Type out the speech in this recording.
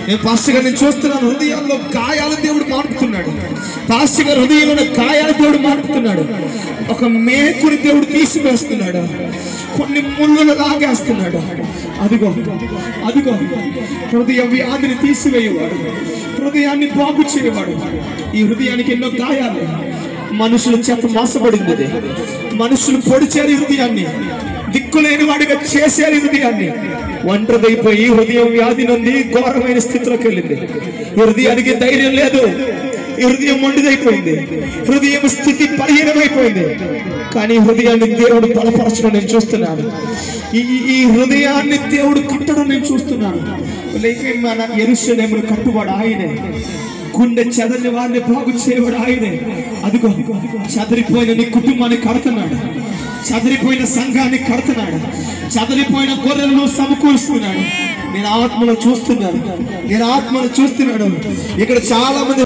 నేను పాస్టర్ గారు నేను చూస్తున్నాను, హృదయాల్లో గాయాల దేవుడు మార్పుతున్నాడు. పాస్టర్ గారు హృదయంలో గాయాల దేవుడు మార్పుతున్నాడు. ఒక మేకుని దేవుడు తీసివేస్తున్నాడు, కొన్ని ముళ్ళను లాగేస్తున్నాడు. అదిగో అదిగో హృదయ వ్యాధిని తీసివేయవాడు, హృదయాన్ని బాగు చేయవాడు. ఈ హృదయానికి ఎన్నో గాయాలు, మనుషుల చేత మోసపడింది, మనుషులు పొడిచారు హృదయాన్ని, దిక్కులేని వాడిగా చేశారు హృదయాన్ని. ఒంటరిదైపోయి హృదయం వ్యాధి నుండి ఘోరమైన స్థితిలోకి వెళ్ళింది. హృదయానికి ధైర్యం లేదు, హృదయం మొండిదైపోయింది, హృదయం స్థితి బలహీనమైపోయింది. కానీ హృదయాన్ని దేవుడు బలపరచడం నేను చూస్తున్నాను. ఈ హృదయాన్ని దేవుడు కట్టడం నేను చూస్తున్నాను. మన యెరూషలేమును కట్టువాడు ఆయనే, గుండె చెదరిన వారిని బాగు చేయవాడు ఆయనే. అదిగో చెదరిపోయిన నీ కుటుంబాన్ని కడుతున్నాడు, చెదరిపోయిన సంఘాన్ని కడుతున్నాడు, చెదరిపోయిన గొర్రెలను సమకూరుస్తున్నాడు. నేను ఆత్మను చూస్తున్నాను, నేను ఆత్మను చూస్తున్నాడు. ఇక్కడ చాలా మంది